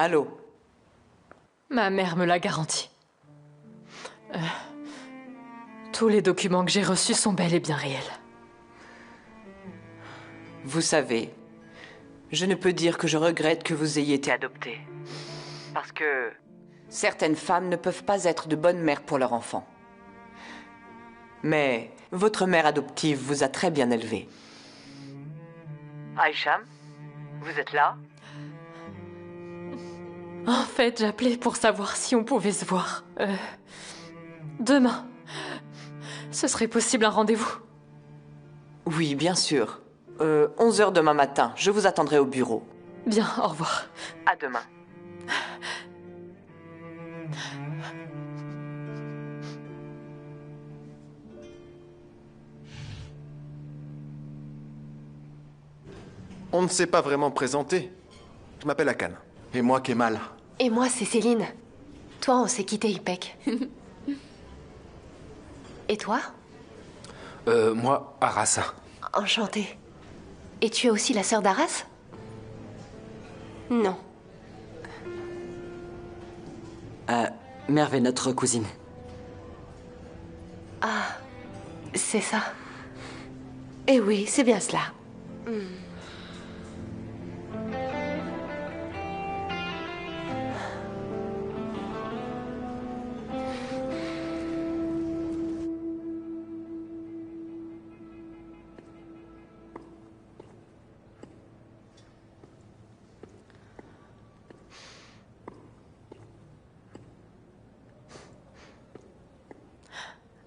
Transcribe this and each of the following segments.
Allô? Ma mère me l'a garanti. Tous les documents que j'ai reçus sont bel et bien réels. Vous savez, je ne peux dire que je regrette que vous ayez été adoptée. Parce que certaines femmes ne peuvent pas être de bonnes mères pour leurs enfants. Mais votre mère adoptive vous a très bien élevée. Aïcham, vous êtes là? En fait, j'appelais pour savoir si on pouvait se voir. Demain. Ce serait possible un rendez-vous? Oui, bien sûr. 11 heures demain matin, je vous attendrai au bureau. Bien, au revoir. À demain. On ne s'est pas vraiment présenté. Je m'appelle Akan. Et moi, Kemal. Et moi, c'est Céline. Toi, on s'est quitté, Ipek. Et toi? Moi, Arasa. Enchantée. Et tu es aussi la sœur d'Aras? Non. Merve est notre cousine. Ah, c'est ça. Eh oui, c'est bien cela.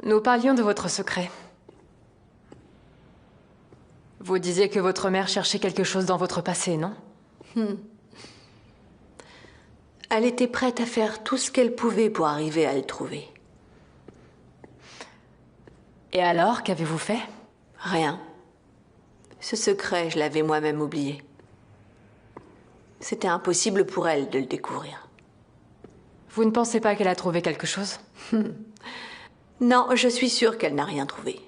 Nous parlions de votre secret. Vous disiez que votre mère cherchait quelque chose dans votre passé, non? Elle était prête à faire tout ce qu'elle pouvait pour arriver à le trouver. Et alors, qu'avez-vous fait? Rien. Ce secret, je l'avais moi-même oublié. C'était impossible pour elle de le découvrir. Vous ne pensez pas qu'elle a trouvé quelque chose? Non, je suis sûre qu'elle n'a rien trouvé.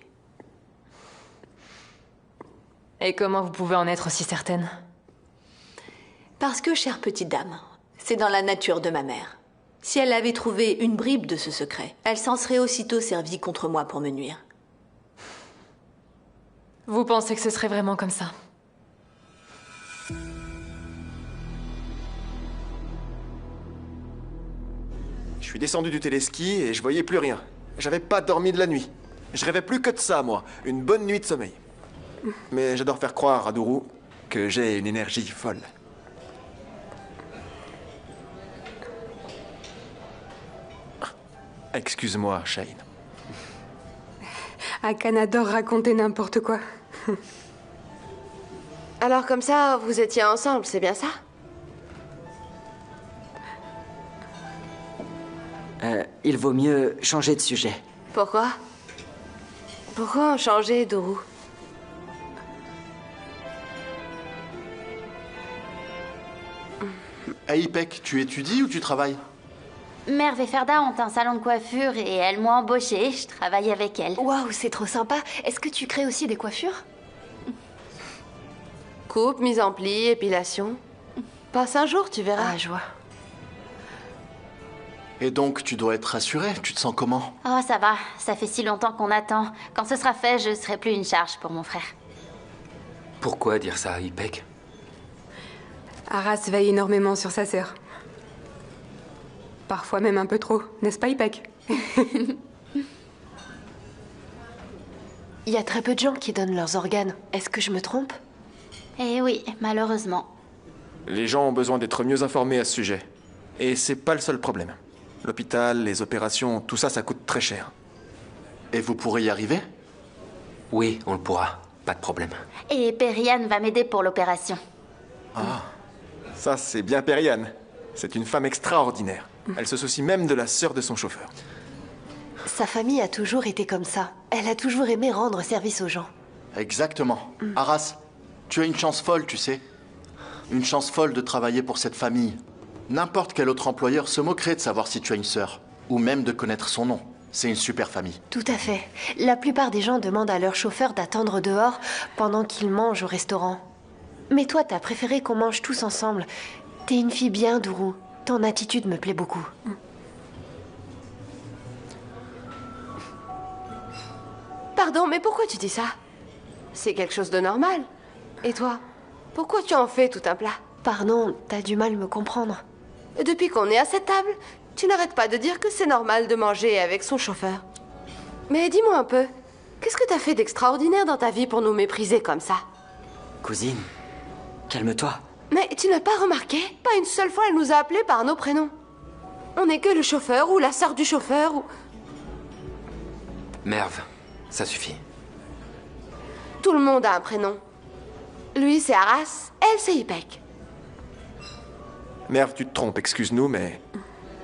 Et comment vous pouvez en être si certaine? Parce que, chère petite dame, c'est dans la nature de ma mère. Si elle avait trouvé une bribe de ce secret, elle s'en serait aussitôt servie contre moi pour me nuire. Vous pensez que ce serait vraiment comme ça? Je suis descendu du téléski et je voyais plus rien. J'avais pas dormi de la nuit. Je rêvais plus que de ça, moi. Une bonne nuit de sommeil. Mais j'adore faire croire à Dourou que j'ai une énergie folle. Excuse-moi, Shane. Akan adore raconter n'importe quoi. Alors comme ça, vous étiez ensemble, c'est bien ça? Il vaut mieux changer de sujet. Pourquoi? Pourquoi en changer, Dourou? Hey, Ipek, tu étudies ou tu travailles? Merve et Ferda ont un salon de coiffure et elles m'ont embauchée. Je travaille avec elles. Waouh, c'est trop sympa. Est-ce que tu crées aussi des coiffures? Coupe, mise en pli, épilation. Passe un jour, tu verras. Ah, je vois. Et donc, tu dois être rassurée. Tu te sens comment? Oh, ça va. Ça fait si longtemps qu'on attend. Quand ce sera fait, je serai plus une charge pour mon frère. Pourquoi dire ça, Ipek? Aras veille énormément sur sa sœur. Parfois même un peu trop, n'est-ce pas, Ipek? Il y a très peu de gens qui donnent leurs organes. Est-ce que je me trompe? Eh oui, malheureusement. Les gens ont besoin d'être mieux informés à ce sujet. Et c'est pas le seul problème. L'hôpital, les opérations, tout ça, ça coûte très cher. Et vous pourrez y arriver? Oui, on le pourra. Pas de problème. Et Periane va m'aider pour l'opération. Ah, ça c'est bien Periane. C'est une femme extraordinaire. Elle se soucie même de la sœur de son chauffeur. Sa famille a toujours été comme ça. Elle a toujours aimé rendre service aux gens. Exactement. Aras, tu as une chance folle, tu sais. Une chance folle de travailler pour cette famille. N'importe quel autre employeur se moquerait de savoir si tu as une sœur. Ou même de connaître son nom. C'est une super famille. Tout à fait. La plupart des gens demandent à leur chauffeur d'attendre dehors pendant qu'ils mangent au restaurant. Mais toi, t'as préféré qu'on mange tous ensemble. T'es une fille bien, Dourou. Ton attitude me plaît beaucoup. Pardon, mais pourquoi tu dis ça? C'est quelque chose de normal. Et toi? Pourquoi tu en fais tout un plat? Pardon, t'as du mal à me comprendre. Depuis qu'on est à cette table, tu n'arrêtes pas de dire que c'est normal de manger avec son chauffeur. Mais dis-moi un peu, qu'est-ce que t'as fait d'extraordinaire dans ta vie pour nous mépriser comme ça? Cousine, calme-toi. Mais tu n'as pas remarqué? Pas une seule fois elle nous a appelés par nos prénoms. On n'est que le chauffeur ou la sœur du chauffeur ou... Merve, ça suffit. Tout le monde a un prénom. Lui, c'est Arras, elle, c'est Ipek. Merve, tu te trompes, excuse-nous, mais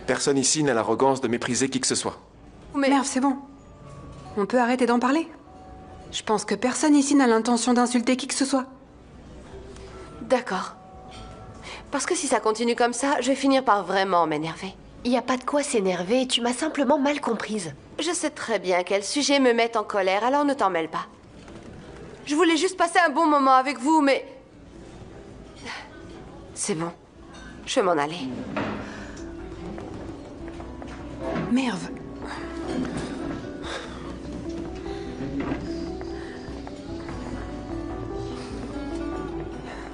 personne ici n'a l'arrogance de mépriser qui que ce soit. Mais... Merve, c'est bon. On peut arrêter d'en parler. Je pense que personne ici n'a l'intention d'insulter qui que ce soit. D'accord. Parce que si ça continue comme ça, je vais finir par vraiment m'énerver. Il n'y a pas de quoi s'énerver, tu m'as simplement mal comprise. Je sais très bien quel sujet me met en colère, alors ne t'en mêle pas. Je voulais juste passer un bon moment avec vous, mais... C'est bon. Je vais m'en aller. Merve.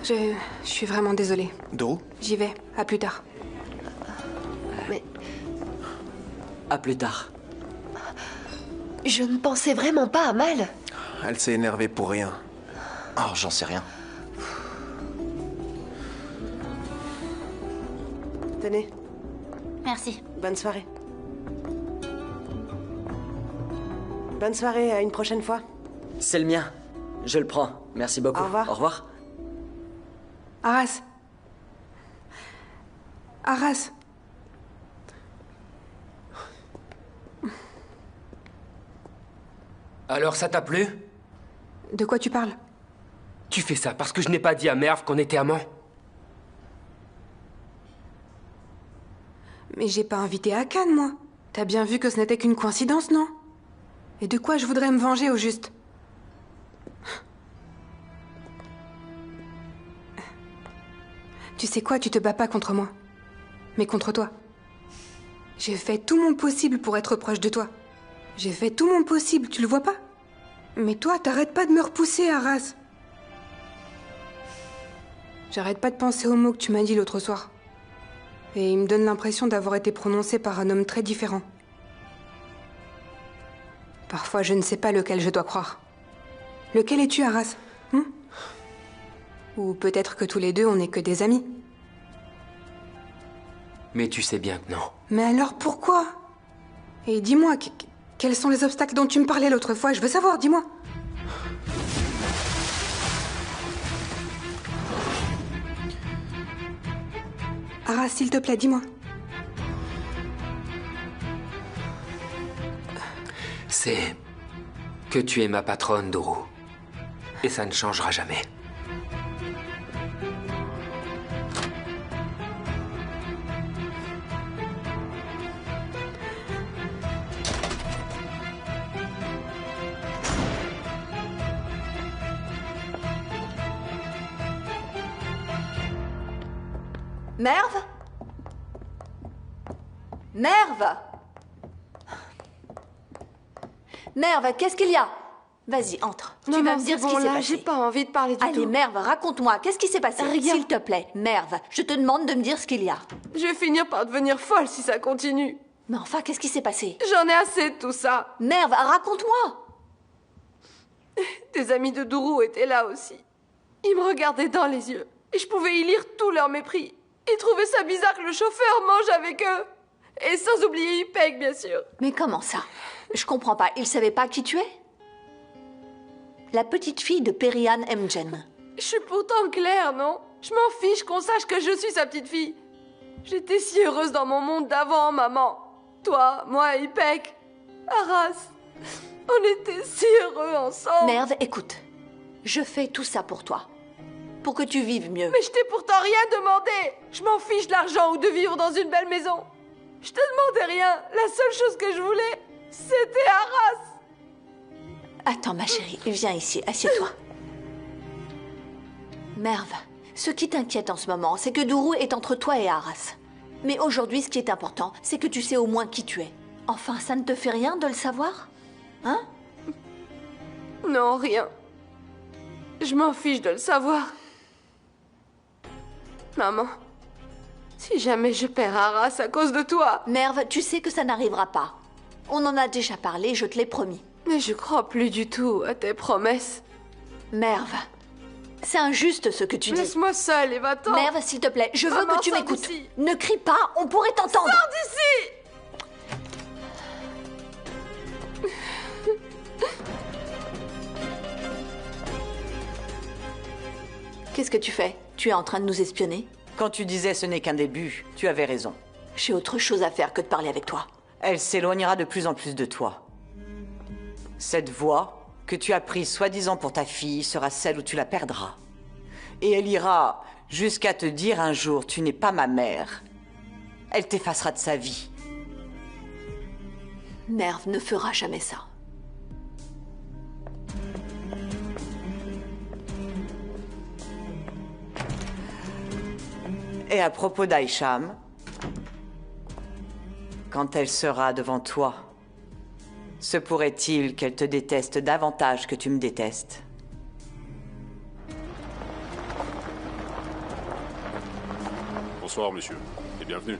Je suis vraiment désolée. Dourou? J'y vais. À plus tard. Mais... À plus tard. Je ne pensais vraiment pas à mal. Elle s'est énervée pour rien. Oh, j'en sais rien. Tenez, Merci. bonne soirée. Bonne soirée, à une prochaine fois. C'est le mien. Je le prends. Merci beaucoup. Au revoir. Au revoir. Arras. Arras. Alors ça t'a plu? De quoi tu parles? Tu fais ça parce que je n'ai pas dit à Merve qu'on était amants? Mais j'ai pas invité Hakan, moi. T'as bien vu que ce n'était qu'une coïncidence, non? Et de quoi je voudrais me venger, au juste? Tu sais quoi, tu te bats pas contre moi, mais contre toi. J'ai fait tout mon possible pour être proche de toi. J'ai fait tout mon possible, tu le vois pas? Mais toi, t'arrêtes pas de me repousser, Arras. J'arrête pas de penser aux mots que tu m'as dit l'autre soir. Et il me donne l'impression d'avoir été prononcé par un homme très différent. Parfois, je ne sais pas lequel je dois croire. Lequel es-tu, Arras? Ou peut-être que tous les deux, on n'est que des amis. Mais tu sais bien que non. Mais alors pourquoi? Et dis-moi, quels sont les obstacles dont tu me parlais l'autre fois? Je veux savoir, dis-moi. Arras, s'il te plaît, dis-moi. C'est que tu es ma patronne, Dourou. Et ça ne changera jamais. Merve? Merve? Merve, qu'est-ce qu'il y a? Vas-y, entre. Tu vas me dire ce qui s'est passé. J'ai pas envie de parler du tout. Allez, Merve, raconte-moi, qu'est-ce qui s'est passé? Rien. S'il te plaît, Merve, je te demande de me dire ce qu'il y a. Je vais finir par devenir folle si ça continue. Mais enfin, qu'est-ce qui s'est passé? J'en ai assez de tout ça. Merve, raconte-moi. Des amis de Dourou étaient là aussi. Ils me regardaient dans les yeux. Et je pouvais y lire tout leur mépris. Ils trouvaient ça bizarre que le chauffeur mange avec eux. Et sans oublier Ipek, bien sûr. Mais comment ça? Je comprends pas, ils savaient pas qui tu es? La petite fille de Perihan Emjen. Je suis pourtant claire, non? Je m'en fiche qu'on sache que je suis sa petite fille. J'étais si heureuse dans mon monde d'avant, maman. Toi, moi, Ipek, Arras. On était si heureux ensemble. Merve, écoute. Je fais tout ça pour toi. Pour que tu vives mieux. Mais je t'ai pourtant rien demandé. Je m'en fiche de l'argent ou de vivre dans une belle maison. Je te demandais rien. La seule chose que je voulais, c'était Arras. Attends, ma chérie, viens ici, assieds-toi. Merve, Ce qui t'inquiète en ce moment, c'est que Dourou est entre toi et Arras. Mais aujourd'hui, ce qui est important, c'est que tu sais au moins qui tu es. Enfin, ça ne te fait rien de le savoir? Hein? Non, rien. Je m'en fiche de le savoir. Maman, si jamais je perds Arras à cause de toi... Merve, tu sais que ça n'arrivera pas. On en a déjà parlé, je te l'ai promis. Mais je crois plus du tout à tes promesses. Merve, c'est injuste ce que tu dis. Laisse-moi seule et va-t'en. Merve, s'il te plaît, je veux Maman, que tu sors m'écoutes. d'ici. Ne crie pas, on pourrait t'entendre. Sors d'ici! Qu'est-ce que tu fais? Tu es en train de nous espionner? Quand tu disais ce n'est qu'un début, tu avais raison. J'ai autre chose à faire que de parler avec toi. Elle s'éloignera de plus en plus de toi. Cette voie que tu as prise soi-disant pour ta fille sera celle où tu la perdras. Et elle ira jusqu'à te dire un jour « Tu n'es pas ma mère ». Elle t'effacera de sa vie. Merve ne fera jamais ça. Et à propos d'Aisham, quand elle sera devant toi, se pourrait-il qu'elle te déteste davantage que tu me détestes? Bonsoir, monsieur, et bienvenue.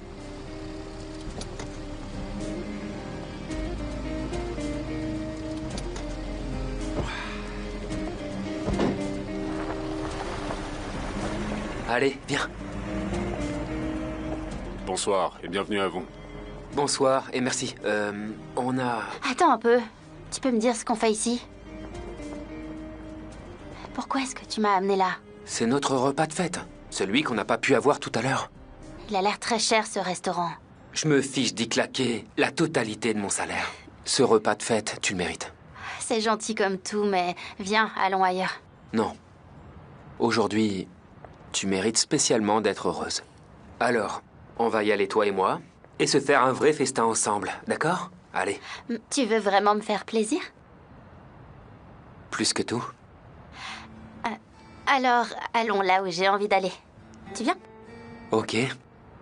Allez, viens. Bonsoir, et bienvenue à vous. Bonsoir et merci. On a... Attends un peu. Tu peux me dire ce qu'on fait ici? Pourquoi est-ce que tu m'as amené là? C'est notre repas de fête. Celui qu'on n'a pas pu avoir tout à l'heure. Il a l'air très cher, ce restaurant. Je me fiche d'y claquer la totalité de mon salaire. Ce repas de fête, tu le mérites. C'est gentil comme tout, mais viens, allons ailleurs. Non. Aujourd'hui, tu mérites spécialement d'être heureuse. Alors, on va y aller toi et moi, et se faire un vrai festin ensemble, d'accord? Allez. Tu veux vraiment me faire plaisir? Plus que tout. Alors, allons là où j'ai envie d'aller. Tu viens? Ok.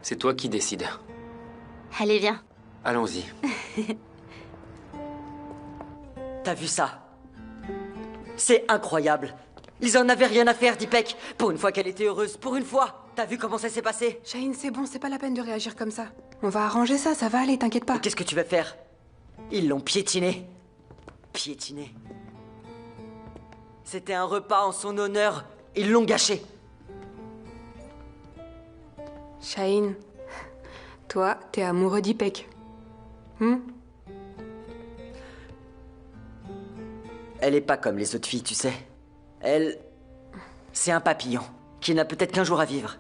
C'est toi qui décides. Allez, viens. Allons-y. T'as vu ça? C'est incroyable. Ils en avaient rien à faire, Deepak. Pour une fois qu'elle était heureuse, pour une fois. T'as vu comment ça s'est passé? Shaheen, c'est bon, c'est pas la peine de réagir comme ça. On va arranger ça, ça va aller, t'inquiète pas. Qu'est-ce que tu vas faire? Ils l'ont piétiné. Piétiné. C'était un repas en son honneur. Ils l'ont gâché. Shaheen, toi, t'es amoureux d'Ipek. Elle est pas comme les autres filles, tu sais. Elle... c'est un papillon qui n'a peut-être qu'un jour à vivre.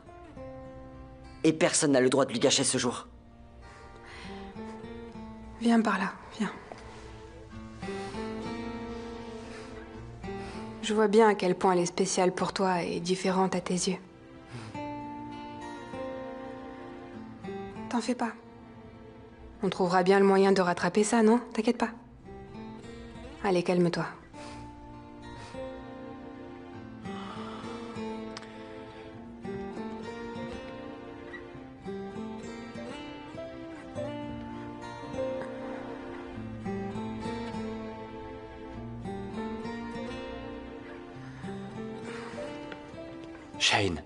Et personne n'a le droit de lui gâcher ce jour. Viens par là, viens. Je vois bien à quel point elle est spéciale pour toi et différente à tes yeux. T'en fais pas. On trouvera bien le moyen de rattraper ça, non? T'inquiète pas. Allez, calme-toi. Shaheen.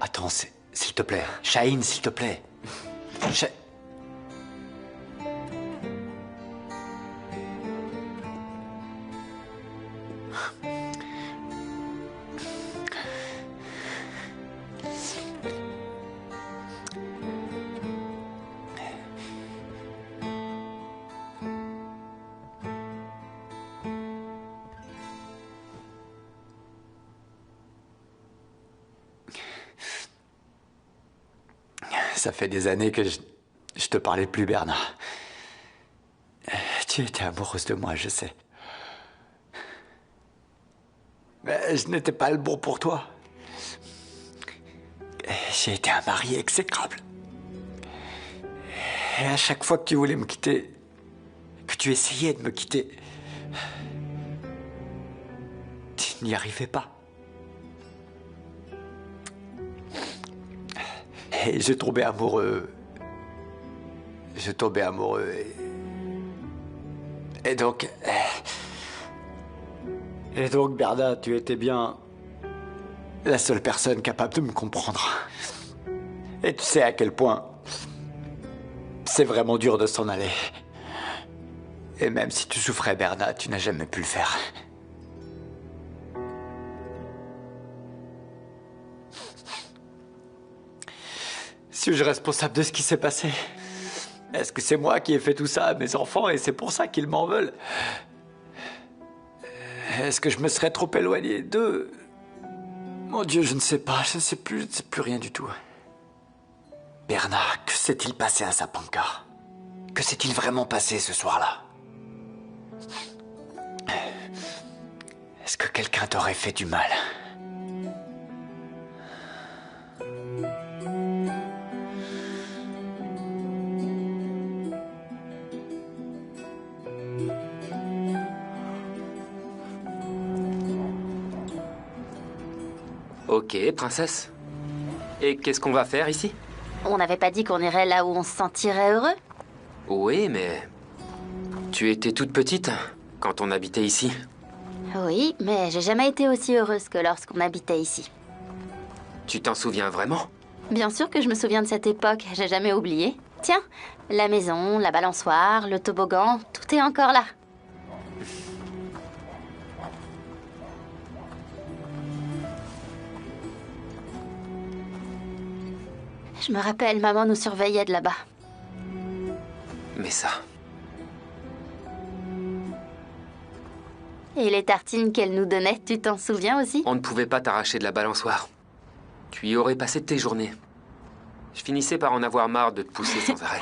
Attends, s'il te plaît. Shaheen, s'il te plaît. Ça fait des années que je te parlais plus, Bernard. Tu étais amoureuse de moi, je sais. Mais je n'étais pas le bon pour toi. J'ai été un mari exécrable. Et à chaque fois que tu voulais me quitter, que tu essayais de me quitter, tu n'y arrivais pas. Et j'ai tombé amoureux. J'ai tombé amoureux et donc... Et donc, Berna, tu étais bien la seule personne capable de me comprendre. Et tu sais à quel point c'est vraiment dur de s'en aller. Et même si tu souffrais, Berna, tu n'as jamais pu le faire. Suis-je responsable de ce qui s'est passé? Est-ce que c'est moi qui ai fait tout ça à mes enfants et c'est pour ça qu'ils m'en veulent? Est-ce que je me serais trop éloigné d'eux? Mon Dieu, je ne sais pas, je ne sais plus rien du tout. Berna, que s'est-il passé à Sapanka? Que s'est-il vraiment passé ce soir-là? Est-ce que quelqu'un t'aurait fait du mal? Ok, princesse. Et qu'est-ce qu'on va faire ici? On n'avait pas dit qu'on irait là où on se sentirait heureux? Oui, mais... Tu étais toute petite quand on habitait ici. Oui, mais j'ai jamais été aussi heureuse que lorsqu'on habitait ici. Tu t'en souviens vraiment? Bien sûr que je me souviens de cette époque, j'ai jamais oublié. Tiens, la maison, la balançoire, le toboggan, tout est encore là. Je me rappelle, maman nous surveillait de là-bas. Mais ça... Et les tartines qu'elle nous donnait, tu t'en souviens aussi? On ne pouvait pas t'arracher de la balançoire. Tu y aurais passé tes journées. Je finissais par en avoir marre de te pousser sans arrêt.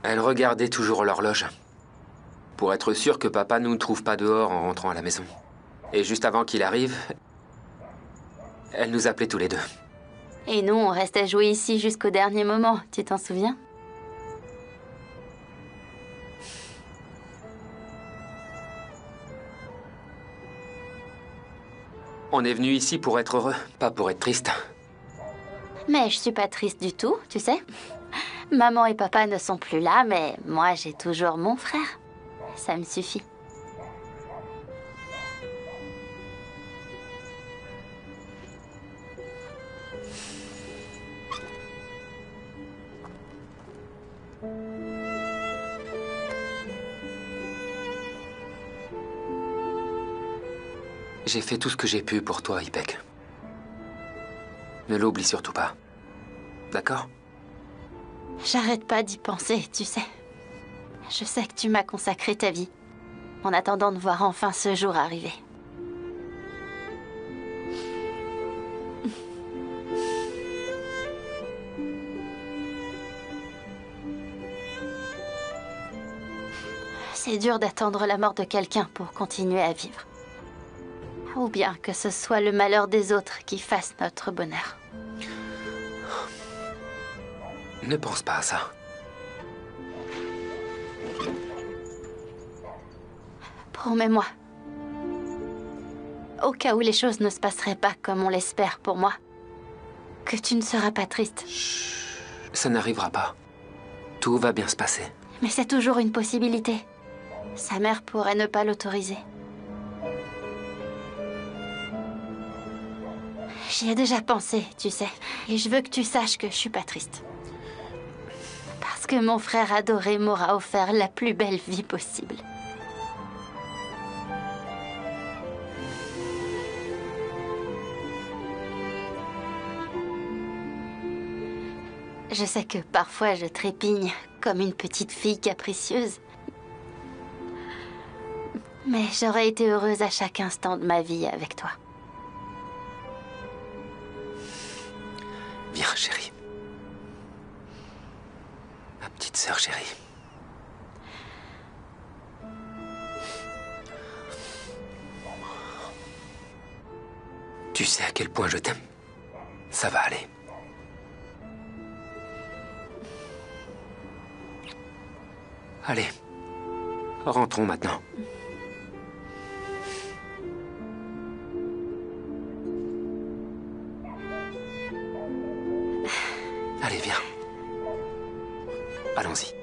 Elle regardait toujours l'horloge. Pour être sûr que papa ne nous trouve pas dehors en rentrant à la maison. Et juste avant qu'il arrive, elle nous appelait tous les deux. Et nous, on restait jouer ici jusqu'au dernier moment, tu t'en souviens? On est venu ici pour être heureux, pas pour être triste. Mais je suis pas triste du tout, tu sais. Maman et papa ne sont plus là, mais moi, j'ai toujours mon frère. Ça me suffit. J'ai fait tout ce que j'ai pu pour toi, Ipek. Ne l'oublie surtout pas. D'accord? J'arrête pas d'y penser, tu sais. Je sais que tu m'as consacré ta vie, en attendant de voir enfin ce jour arriver. C'est dur d'attendre la mort de quelqu'un pour continuer à vivre. Ou bien que ce soit le malheur des autres qui fasse notre bonheur. Ne pense pas à ça. Promets-moi. Au cas où les choses ne se passeraient pas comme on l'espère pour moi, que tu ne seras pas triste. Ça n'arrivera pas. Tout va bien se passer. Mais c'est toujours une possibilité. Sa mère pourrait ne pas l'autoriser. J'y ai déjà pensé, tu sais. Et je veux que tu saches que je suis pas triste. Parce que mon frère adoré m'aura offert la plus belle vie possible. Je sais que parfois je trépigne comme une petite fille capricieuse. Mais j'aurais été heureuse à chaque instant de ma vie avec toi. Viens, chérie. Ma petite sœur chérie. Tu sais à quel point je t'aime. Ça va aller. Allez, Rentrons maintenant. Allez, viens. Allons-y.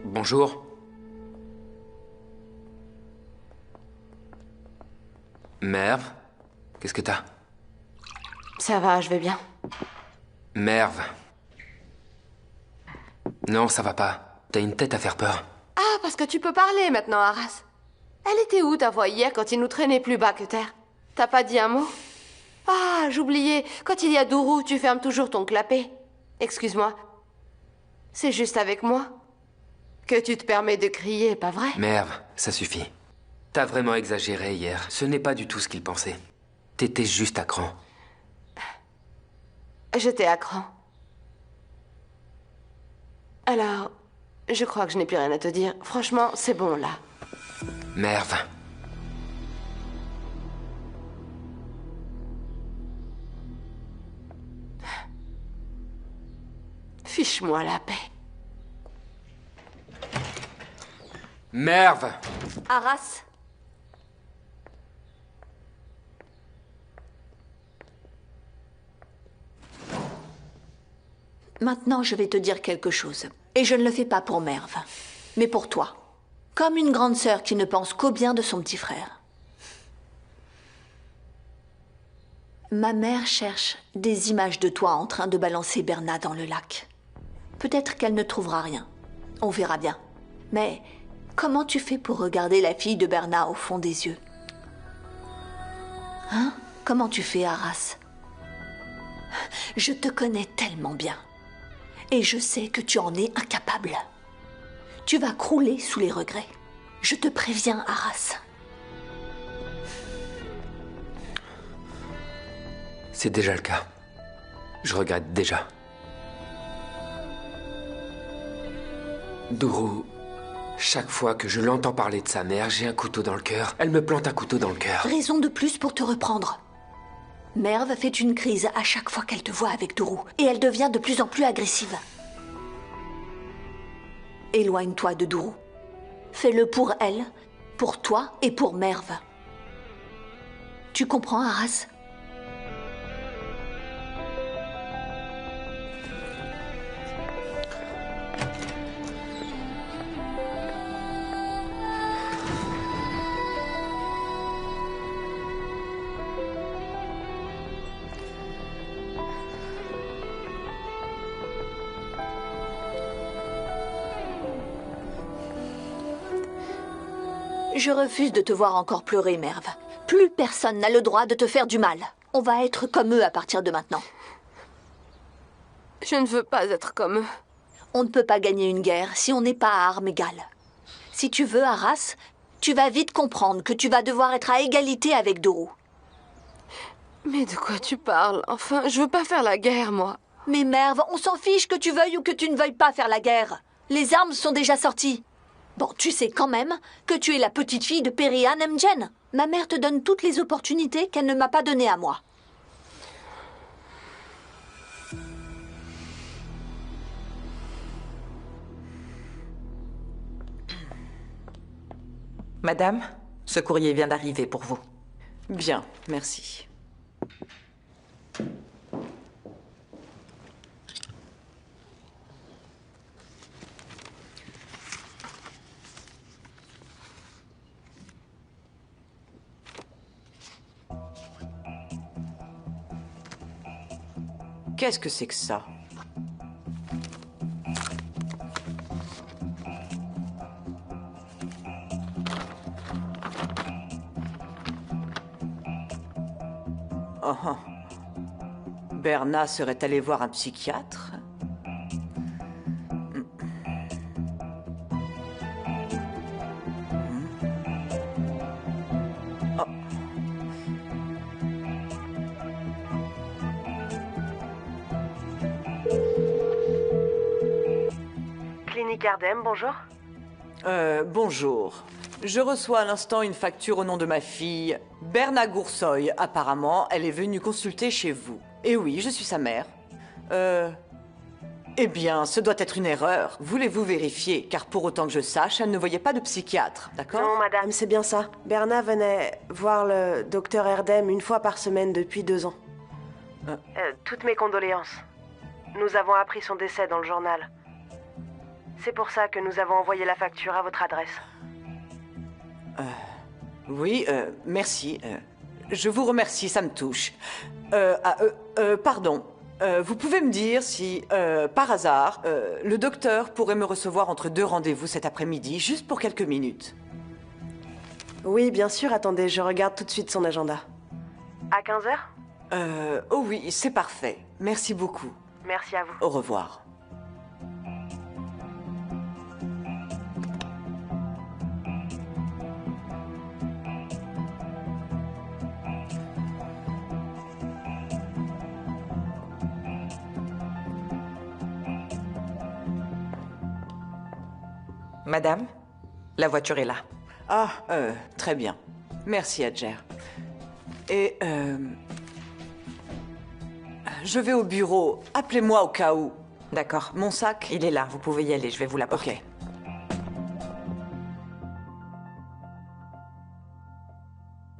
Bonjour. Merve, qu'est-ce que t'as? Ça va, je vais bien. Merve. Non, ça va pas. T'as une tête à faire peur. Ah, parce que tu peux parler maintenant, Arras. Elle était où ta voix hier quand il nous traînait plus bas que terre? T'as pas dit un mot? Ah, j'oubliais. Quand il y a Dourou, tu fermes toujours ton clapet. Excuse-moi. C'est juste avec moi que tu te permets de crier, pas vrai? Merve, ça suffit. T'as vraiment exagéré hier. Ce n'est pas du tout ce qu'il pensait. T'étais juste à cran. J'étais à cran. Alors, je crois que je n'ai plus rien à te dire. Franchement, c'est bon, là. Merve. Fiche-moi la paix. Merve! Arras. Maintenant, je vais te dire quelque chose. Et je ne le fais pas pour Merve, mais pour toi. Comme une grande sœur qui ne pense qu'au bien de son petit frère. Ma mère cherche des images de toi en train de balancer Berna dans le lac. Peut-être qu'elle ne trouvera rien. On verra bien. Mais comment tu fais pour regarder la fille de Berna au fond des yeux? Hein? Comment tu fais, Arras? Je te connais tellement bien. Et je sais que tu en es incapable. Tu vas crouler sous les regrets. Je te préviens, Arras. C'est déjà le cas. Je regrette déjà. Dourou, chaque fois que je l'entends parler de sa mère, j'ai un couteau dans le cœur. Elle me plante un couteau dans le cœur. Raison de plus pour te reprendre. Merve fait une crise à chaque fois qu'elle te voit avec Dourou, et elle devient de plus en plus agressive. Éloigne-toi de Dourou. Fais-le pour elle, pour toi et pour Merve. Tu comprends, Arras? Je refuse de te voir encore pleurer, Merve. Plus personne n'a le droit de te faire du mal. On va être comme eux à partir de maintenant. Je ne veux pas être comme eux. On ne peut pas gagner une guerre si on n'est pas à armes égales. Si tu veux, Arras, tu vas vite comprendre que tu vas devoir être à égalité avec Dourou. Mais de quoi tu parles? Enfin, je veux pas faire la guerre, moi. Mais Merve, on s'en fiche que tu veuilles ou que tu ne veuilles pas faire la guerre. Les armes sont déjà sorties. Bon, tu sais quand même que tu es la petite fille de Perihan Mjen. Ma mère te donne toutes les opportunités qu'elle ne m'a pas données à moi. Madame, ce courrier vient d'arriver pour vous. Bien, merci. Qu'est-ce que c'est que ça? Oh, oh. Berna serait allé voir un psychiatre? Oh. Clinique Ardem, bonjour. Bonjour. Je reçois à l'instant une facture au nom de ma fille, Berna Goursoy. Apparemment, elle est venue consulter chez vous. Et oui, je suis sa mère. Eh bien, ce doit être une erreur. Voulez-vous vérifier? Car pour autant que je sache, elle ne voyait pas de psychiatre, d'accord? Non, madame, c'est bien ça. Berna venait voir le docteur Erdem une fois par semaine depuis 2 ans. Toutes mes condoléances. Nous avons appris son décès dans le journal. C'est pour ça que nous avons envoyé la facture à votre adresse. Oui, merci. Je vous remercie, ça me touche. Pardon. Vous pouvez me dire si, par hasard, le docteur pourrait me recevoir entre 2 rendez-vous cet après-midi, juste pour quelques minutes? Oui, bien sûr. Attendez, je regarde tout de suite son agenda. À 15h? Oh oui, c'est parfait. Merci beaucoup. Merci à vous. Au revoir. Madame, la voiture est là. Ah, très bien. Merci, Adjer. Et, je vais au bureau. Appelez-moi au cas où. D'accord. Mon sac? Il est là, vous pouvez y aller, je vais vous l'apporter. Ok.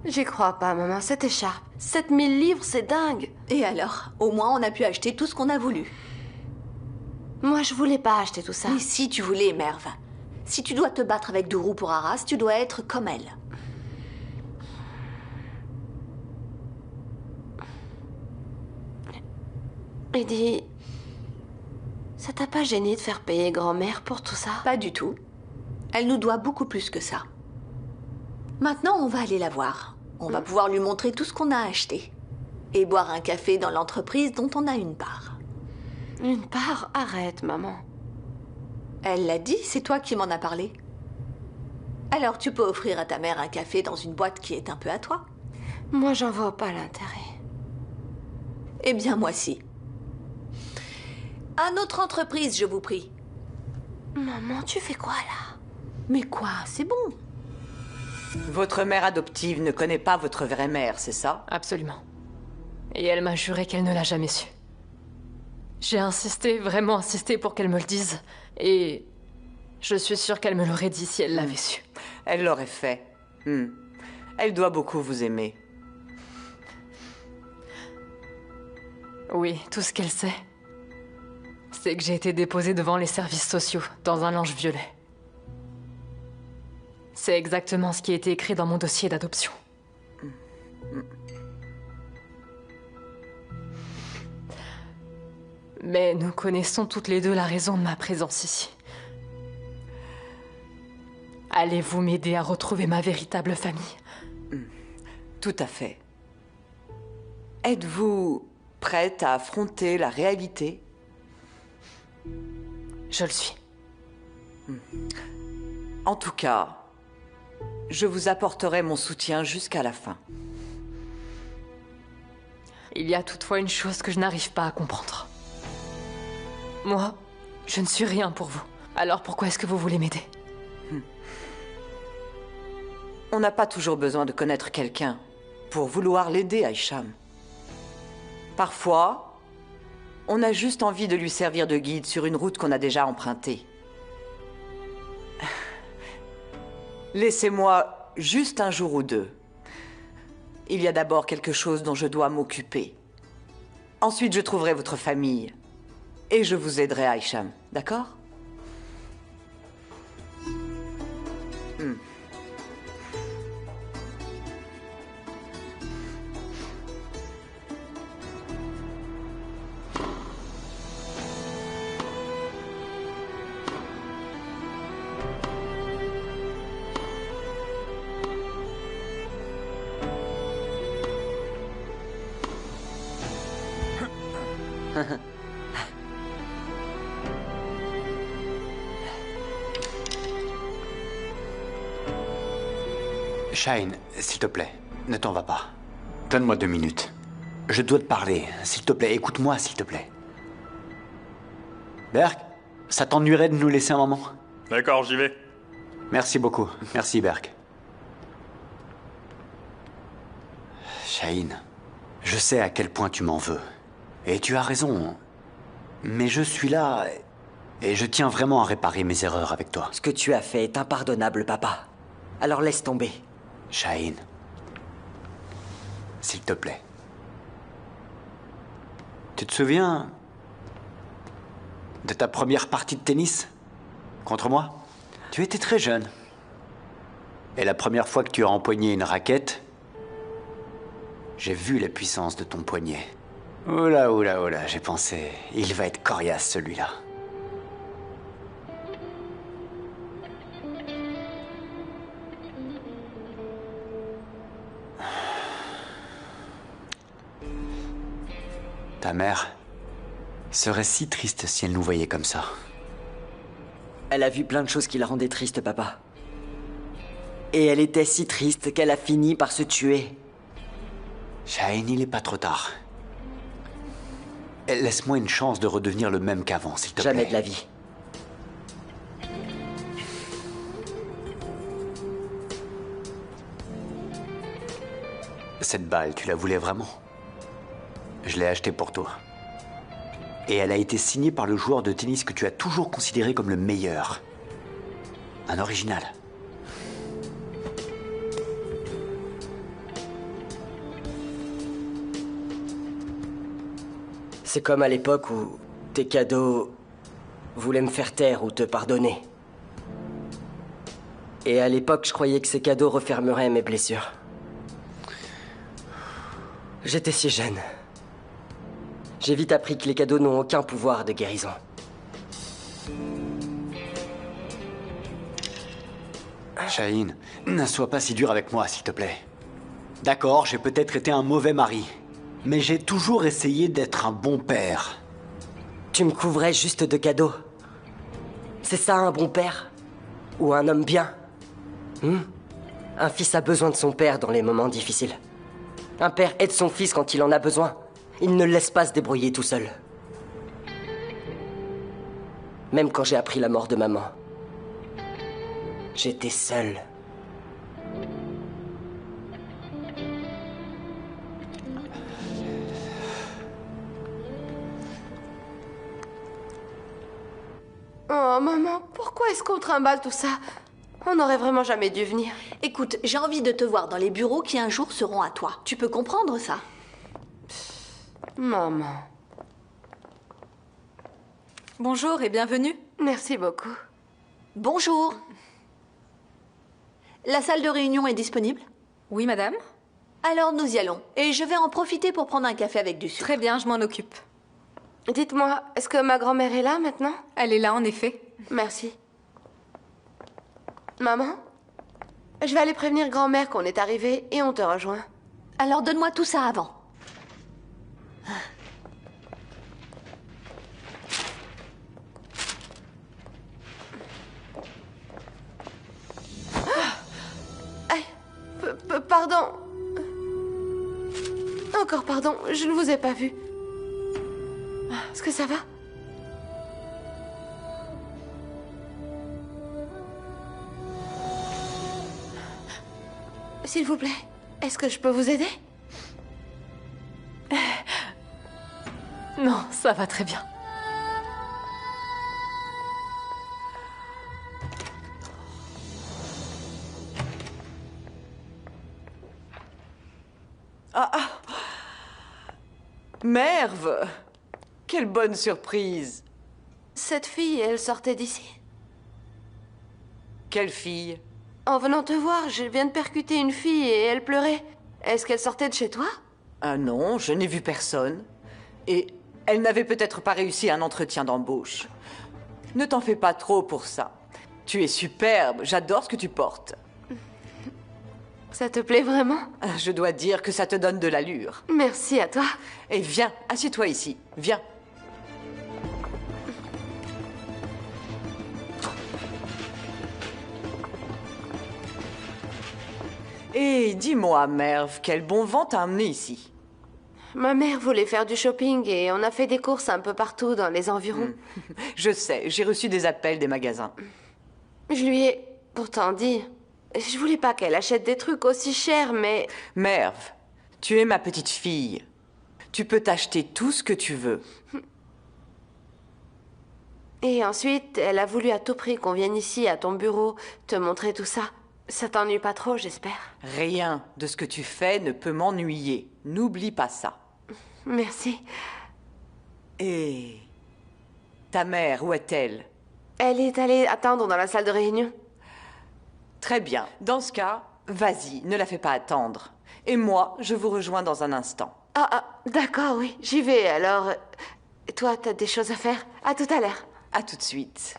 J'y crois pas, maman, cette écharpe. 7000 livres, c'est dingue. Et alors? Au moins, on a pu acheter tout ce qu'on a voulu. Moi, je voulais pas acheter tout ça. Mais si tu voulais, Merve. Si tu dois te battre avec Dourou pour Arras, tu dois être comme elle. Eddie, ça t'a pas gêné de faire payer grand-mère pour tout ça? Pas du tout. Elle nous doit beaucoup plus que ça. Maintenant, on va aller la voir. On va pouvoir lui montrer tout ce qu'on a acheté. Et boire un café dans l'entreprise dont on a une part. Une part? Arrête, maman. Elle l'a dit, c'est toi qui m'en as parlé. Alors tu peux offrir à ta mère un café dans une boîte qui est un peu à toi. Moi, j'en vois pas l'intérêt. Eh bien, moi si. À notre entreprise, je vous prie. Maman, tu fais quoi, là? Mais quoi? C'est bon. Votre mère adoptive ne connaît pas votre vraie mère, c'est ça? Absolument. Et elle m'a juré qu'elle ne l'a jamais su. J'ai insisté, vraiment insisté pour qu'elle me le dise. Et je suis sûre qu'elle me l'aurait dit si elle l'avait su. Elle l'aurait fait. Elle doit beaucoup vous aimer. Oui, tout ce qu'elle sait, c'est que j'ai été déposée devant les services sociaux, dans un linge violet. C'est exactement ce qui a été écrit dans mon dossier d'adoption. Mais nous connaissons toutes les deux la raison de ma présence ici. Allez-vous m'aider à retrouver ma véritable famille? Tout à fait. Êtes-vous prête à affronter la réalité? Je le suis. En tout cas, je vous apporterai mon soutien jusqu'à la fin. Il y a toutefois une chose que je n'arrive pas à comprendre. Moi, je ne suis rien pour vous. Alors pourquoi est-ce que vous voulez m'aider? On n'a pas toujours besoin de connaître quelqu'un pour vouloir l'aider, Hicham. Parfois, on a juste envie de lui servir de guide sur une route qu'on a déjà empruntée. Laissez-moi juste un jour ou deux. Il y a d'abord quelque chose dont je dois m'occuper. Ensuite, je trouverai votre famille. Et je vous aiderai, Hicham. D'accord? Shine, s'il te plaît, ne t'en va pas. Donne-moi 2 minutes. Je dois te parler. S'il te plaît, écoute-moi, s'il te plaît. Berk? Ça t'ennuierait de nous laisser un moment? D'accord, j'y vais. Merci beaucoup. Merci, Berk. Shaheen, je sais à quel point tu m'en veux. Et tu as raison. Mais je suis là et je tiens vraiment à réparer mes erreurs avec toi. Ce que tu as fait est impardonnable, papa. Alors laisse tomber. Shaheen, s'il te plaît. Tu te souviens de ta première partie de tennis contre moi? Tu étais très jeune. Et la première fois que tu as empoigné une raquette, j'ai vu la puissance de ton poignet. Oula, oula, oula, j'ai pensé, il va être coriace celui-là. Ta mère serait si triste si elle nous voyait comme ça. Elle a vu plein de choses qui la rendaient triste, papa. Et elle était si triste qu'elle a fini par se tuer. Shaheen, il est pas trop tard. Laisse-moi une chance de redevenir le même qu'avant, s'il te plaît. Jamais de la vie. Cette balle, tu la voulais vraiment? Je l'ai achetée pour toi. Et elle a été signée par le joueur de tennis que tu as toujours considéré comme le meilleur. Un original. C'est comme à l'époque où tes cadeaux voulaient me faire taire ou te pardonner. Et à l'époque, je croyais que ces cadeaux refermeraient mes blessures. J'étais si jeune. J'ai vite appris que les cadeaux n'ont aucun pouvoir de guérison. Shaheen, ne sois pas si dur avec moi, s'il te plaît. D'accord, j'ai peut-être été un mauvais mari, mais j'ai toujours essayé d'être un bon père. Tu me couvrais juste de cadeaux. C'est ça un bon père? Ou un homme bien? Un fils a besoin de son père dans les moments difficiles. Un père aide son fils quand il en a besoin. Il ne le laisse pas se débrouiller tout seul. Même quand j'ai appris la mort de maman, j'étais seul. Oh, maman, pourquoi est-ce qu'on trimballe tout ça? On n'aurait vraiment jamais dû venir. Écoute, j'ai envie de te voir dans les bureaux qui un jour seront à toi. Tu peux comprendre ça? Maman. Bonjour et bienvenue. Merci beaucoup. Bonjour. La salle de réunion est disponible? Oui, madame. Alors nous y allons. Et je vais en profiter pour prendre un café avec du sucre. Très bien, je m'en occupe. Dites-moi, est-ce que ma grand-mère est là maintenant? Elle est là, en effet. Merci. Maman, je vais aller prévenir grand-mère qu'on est arrivé et on te rejoint. Alors donne-moi tout ça avant. Pardon. Encore pardon, je ne vous ai pas vu. Est-ce que ça va? S'il vous plaît, est-ce que je peux vous aider? Non, ça va très bien. Merve! Quelle bonne surprise! Cette fille, elle sortait d'ici? Quelle fille? En venant te voir, je viens de percuter une fille et elle pleurait. Est-ce qu'elle sortait de chez toi? Ah non, je n'ai vu personne. Et elle n'avait peut-être pas réussi un entretien d'embauche. Ne t'en fais pas trop pour ça. Tu es superbe, j'adore ce que tu portes. Ça te plaît vraiment? Je dois dire que ça te donne de l'allure. Merci à toi. Et viens, assieds-toi ici, viens. Et dis-moi, Merve, quel bon vent t'a amené ici? Ma mère voulait faire du shopping et on a fait des courses un peu partout dans les environs. Je sais, j'ai reçu des appels des magasins. Je lui ai pourtant dit... Je voulais pas qu'elle achète des trucs aussi chers, mais... Merve, tu es ma petite fille. Tu peux t'acheter tout ce que tu veux. Et ensuite, elle a voulu à tout prix qu'on vienne ici, à ton bureau, te montrer tout ça. Ça t'ennuie pas trop, j'espère. Rien de ce que tu fais ne peut m'ennuyer. N'oublie pas ça. Merci. Et... ta mère, où est-elle? Elle est allée attendre dans la salle de réunion. Très bien. Dans ce cas, vas-y, ne la fais pas attendre. Et moi, je vous rejoins dans un instant. D'accord, oui, j'y vais. Alors, toi, t'as des choses à faire? À tout à l'heure. À tout de suite.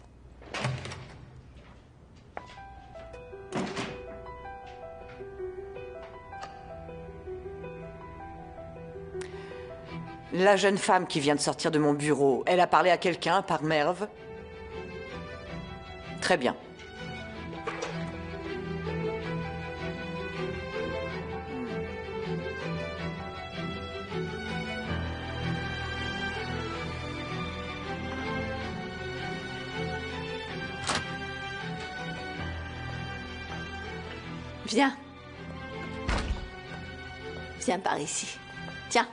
La jeune femme qui vient de sortir de mon bureau, elle a parlé à quelqu'un par Merve? Très bien. Viens. Viens par ici. Tiens,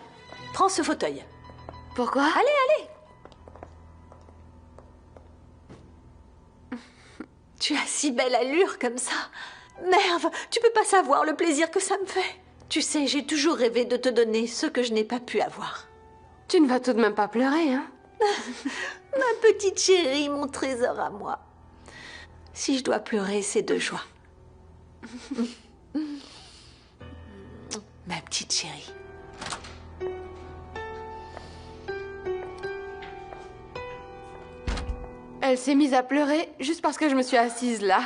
prends ce fauteuil. Pourquoi? Allez, allez. Tu as si belle allure comme ça. Merve, tu peux pas savoir le plaisir que ça me fait. Tu sais, j'ai toujours rêvé de te donner ce que je n'ai pas pu avoir. Tu ne vas tout de même pas pleurer, hein? Ma petite chérie, mon trésor à moi. Si je dois pleurer, c'est de joie. Ma petite chérie. Elle s'est mise à pleurer juste parce que je me suis assise là.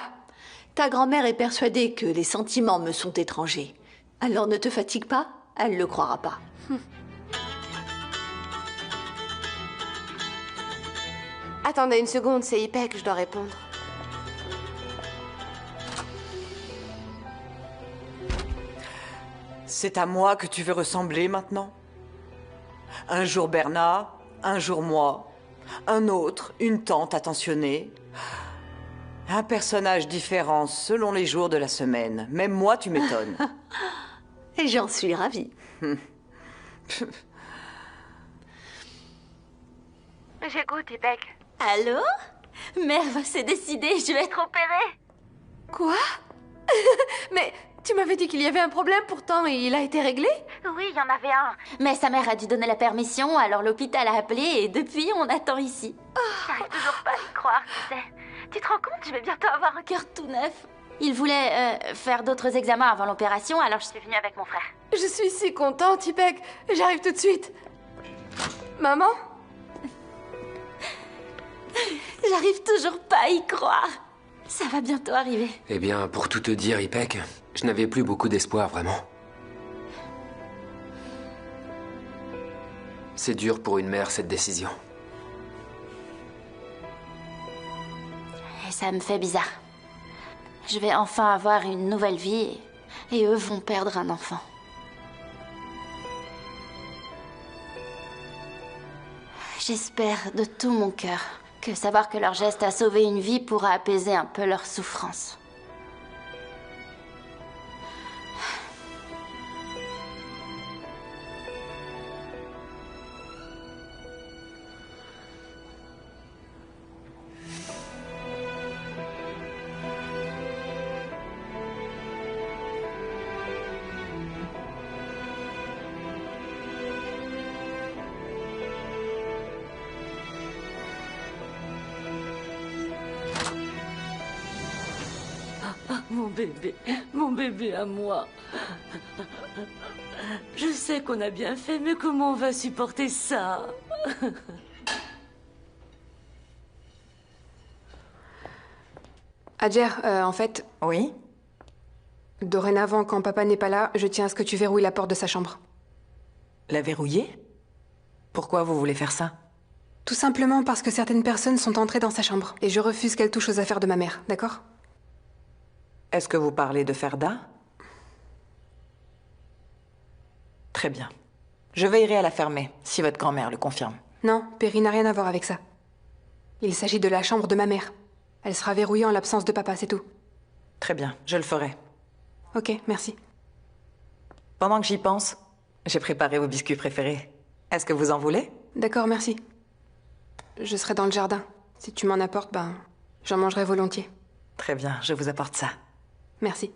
Ta grand-mère est persuadée que les sentiments me sont étrangers. Alors ne te fatigue pas, elle le croira pas. Attendez une seconde, c'est Ipek que je dois répondre. C'est à moi que tu veux ressembler maintenant? Un jour Bernard, un jour moi, un autre, une tante attentionnée. Un personnage différent selon les jours de la semaine. Même moi, tu m'étonnes. Et j'en suis ravie. J'écoute, Ipek. Allô? Merve, c'est décidé, je vais être opérée. Quoi? Mais tu m'avais dit qu'il y avait un problème, pourtant il a été réglé? Oui, il y en avait un. Mais sa mère a dû donner la permission, alors l'hôpital a appelé et depuis, on attend ici. J'arrive toujours pas à y croire, tu sais. Tu te rends compte, je vais bientôt avoir un cœur tout neuf. Il voulait faire d'autres examens avant l'opération, alors je suis venue avec mon frère. Je suis si contente, Ipek. J'arrive tout de suite. Maman? J'arrive toujours pas à y croire. Ça va bientôt arriver. Eh bien, pour tout te dire, Ipek, je n'avais plus beaucoup d'espoir, vraiment. C'est dur pour une mère, cette décision. Et ça me fait bizarre. Je vais enfin avoir une nouvelle vie et eux vont perdre un enfant. J'espère de tout mon cœur que savoir que leur geste a sauvé une vie pourra apaiser un peu leur souffrance. Mon bébé à moi. Je sais qu'on a bien fait, mais comment on va supporter ça? Adjer, en fait... Oui? Dorénavant, quand papa n'est pas là, je tiens à ce que tu verrouilles la porte de sa chambre. La verrouiller? Pourquoi vous voulez faire ça? Tout simplement parce que certaines personnes sont entrées dans sa chambre. Et je refuse qu'elle touche aux affaires de ma mère, d'accord? Est-ce que vous parlez de Ferda? Très bien. Je veillerai à la fermer, si votre grand-mère le confirme. Non, Perry n'a rien à voir avec ça. Il s'agit de la chambre de ma mère. Elle sera verrouillée en l'absence de papa, c'est tout. Très bien, je le ferai. Ok, merci. Pendant que j'y pense, j'ai préparé vos biscuits préférés. Est-ce que vous en voulez? D'accord, merci. Je serai dans le jardin. Si tu m'en apportes, j'en mangerai volontiers. Très bien, je vous apporte ça. Merci.